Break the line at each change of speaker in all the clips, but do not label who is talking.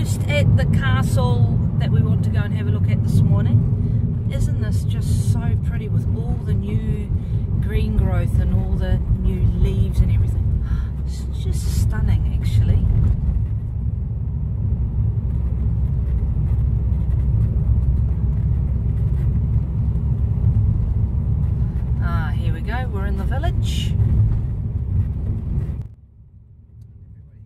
almost at the castle that we want to go and have a look at this morning. Isn't this just so pretty with all the new green growth and all the new leaves and everything? It's just stunning, actually. Ah, here we go, we're in the village.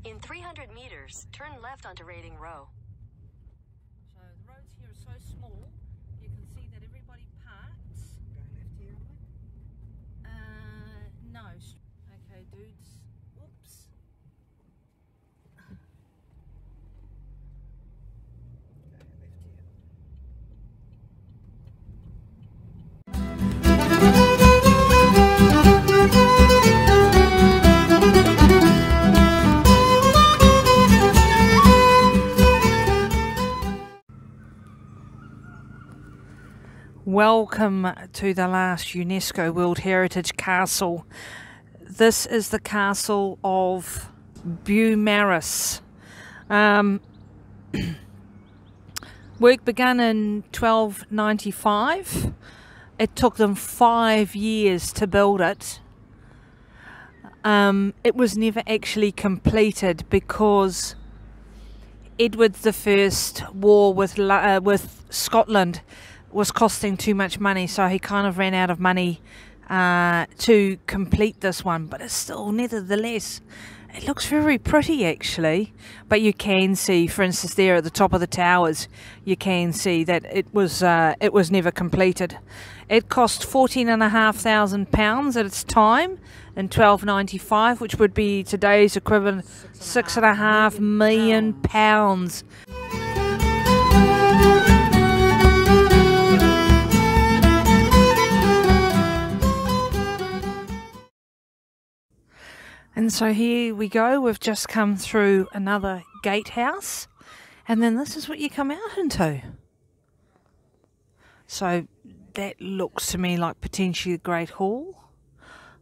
In 300 meters, turn left onto Raiding Row.
So the roads here are so small, you can see that everybody parks.
Going left here,
No. Okay, dudes. Oops.
going left here.
Welcome to the last UNESCO World Heritage Castle. This is the castle of Beaumaris. Work began in 1295. It took them 5 years to build it. It was never actually completed because Edward I war with Scotland was costing too much money, so he kind of ran out of money to complete this one. But it's still, nevertheless, it looks very pretty actually. But you can see, for instance, there at the top of the towers, you can see that it was never completed. It cost £14,500 at its time in 1295, which would be today's equivalent £6.5 million. And so here we go, we've just come through another gatehouse, and then this is what you come out into. So that looks to me like potentially the Great Hall.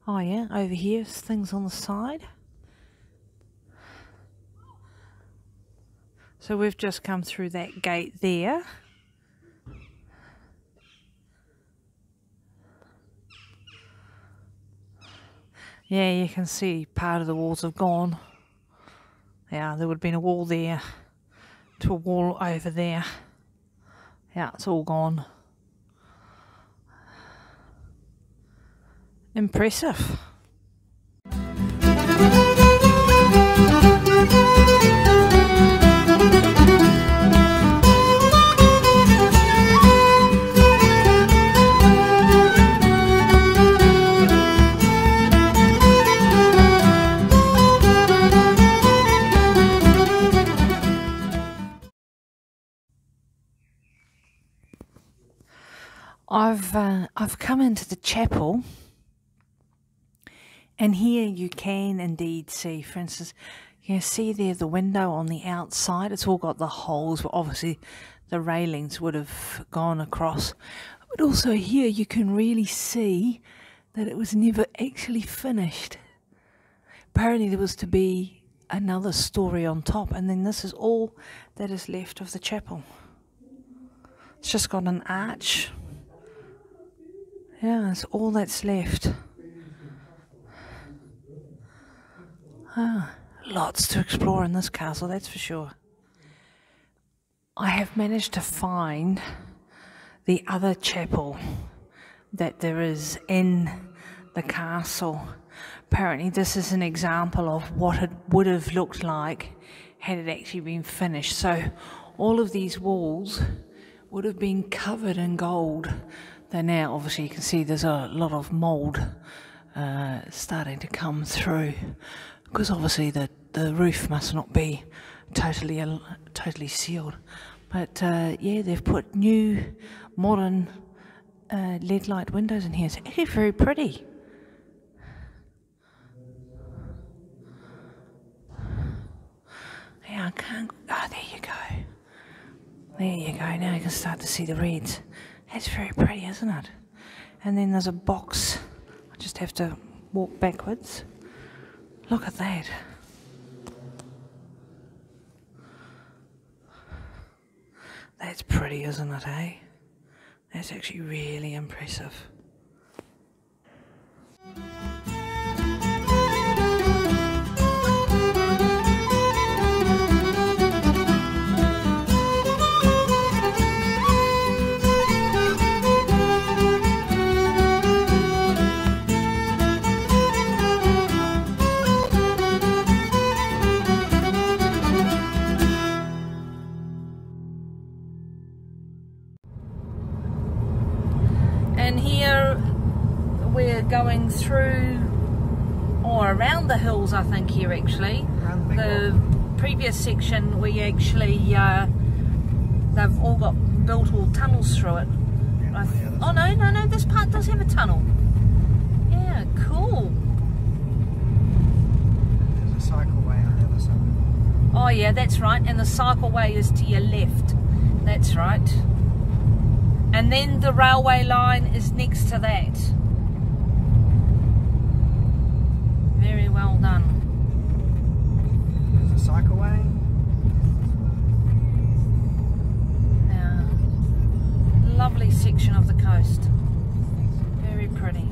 Oh yeah, over here, things on the side. So we've just come through that gate there. Yeah, you can see part of the walls have gone. Yeah, there would have been a wall there to a wall over there. Yeah, it's all gone. Impressive. I've come into the chapel, and here you can indeed see, for instance, you see there the window on the outside. It's all got the holes, but obviously the railings would have gone across. But also here you can really see that it was never actually finished. Apparently there was to be another story on top, and then this is all that is left of the chapel. It's just got an arch. Yeah, that's all that's left. Lots to explore in this castle, that's for sure. I have managed to find the other chapel that there is in the castle. Apparently this is an example of what it would have looked like had it actually been finished. So all of these walls would have been covered in gold. Though now obviously you can see there's a lot of mould starting to come through, because obviously the roof must not be totally sealed. But yeah, they've put new modern LED light windows in here. It's actually very pretty. Yeah, I can't. Oh, there you go. There you go. Now you can start to see the reds. That's very pretty, isn't it? And then there's a box. I just have to walk backwards. Look at that. That's pretty, isn't it, eh? That's actually really impressive. And here we're going through, or around the hills, I think, here actually. The previous section we actually, they've all got built all tunnels through it. Oh no, this part does have a tunnel. Yeah, cool.
There's a cycleway on the other side.
Oh yeah, that's right, and the cycleway is to your left. That's right. And then the railway line is next to that. Very well done.
There's a cycleway.
Yeah. Lovely section of the coast. Very pretty.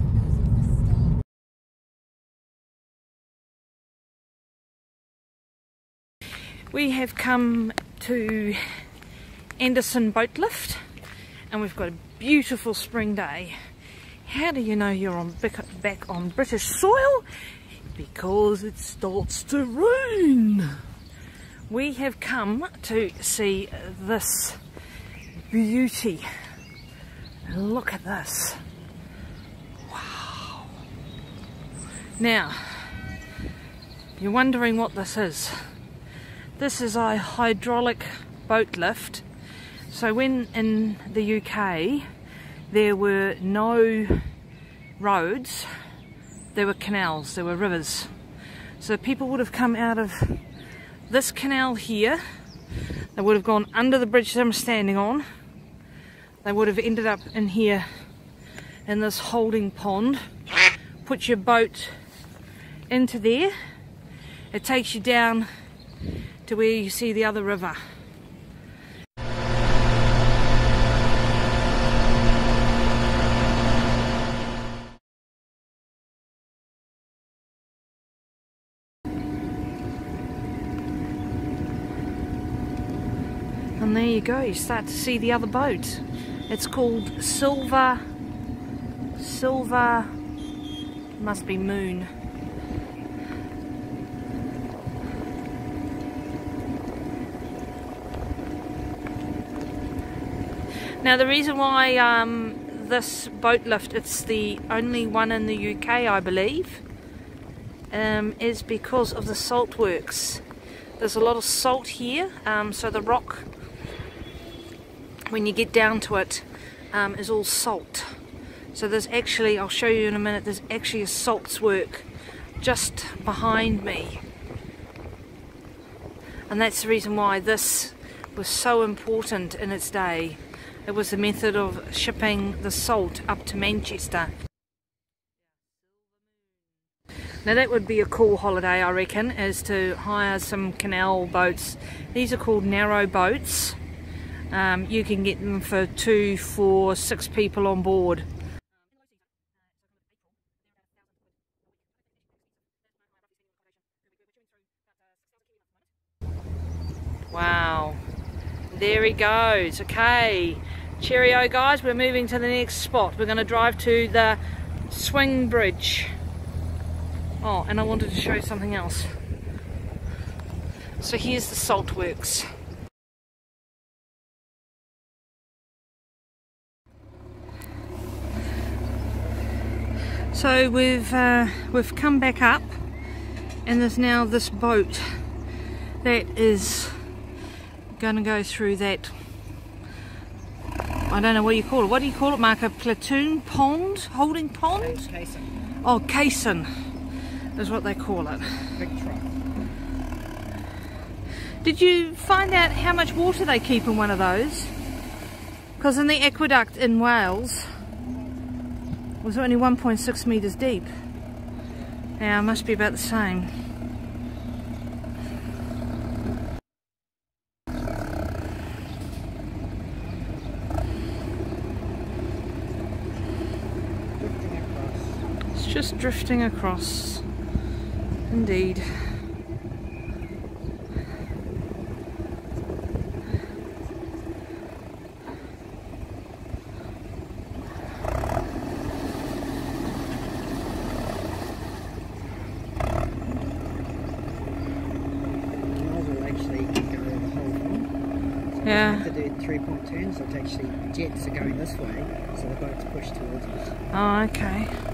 We have come to Anderson Boat Lift. And we've got a beautiful spring day. How do you know you're back on British soil? Because it starts to rain. We have come to see this beauty. Look at this. Wow. Now, you're wondering what this is. This is a hydraulic boat lift. So when in the UK there were no roads, there were canals, there were rivers. So people would have come out of this canal here, they would have gone under the bridge that I'm standing on, they would have ended up in here in this holding pond, put your boat into there, it takes you down to where you see the other river. And there you go, you start to see the other boat. It's called Silver, must be Moon. Now the reason why this boat lift, it's the only one in the UK I believe, is because of the salt works. There's a lot of salt here, so the rock, when you get down to it, is all salt. So there's actually, I'll show you in a minute, there's actually a salts work just behind me. And that's the reason why this was so important in its day. It was the method of shipping the salt up to Manchester. Now that would be a cool holiday, I reckon, is to hire some canal boats. These are called narrow boats. You can get them for 2, 4, 6 people on board. Wow, there he goes. Okay, cheerio guys, we're moving to the next spot. We're going to drive to the swing bridge. Oh, and I wanted to show you something else. So here's the salt works. So we've come back up, and there's now this boat that is going to go through that, I don't know what you call it. What do you call it, Mark? A platoon pond? Holding pond?
Caisson.
Oh, caisson is what they call it.
Big truck.
Did you find out how much water they keep in one of those? Because in the aqueduct in Wales, it was only 1.6 metres deep. Now it must be about the same. It's just drifting across. Indeed. Yeah.
To do 3-point turns, it actually jets are going this way, so the boat's pushed towards us.
Oh, okay.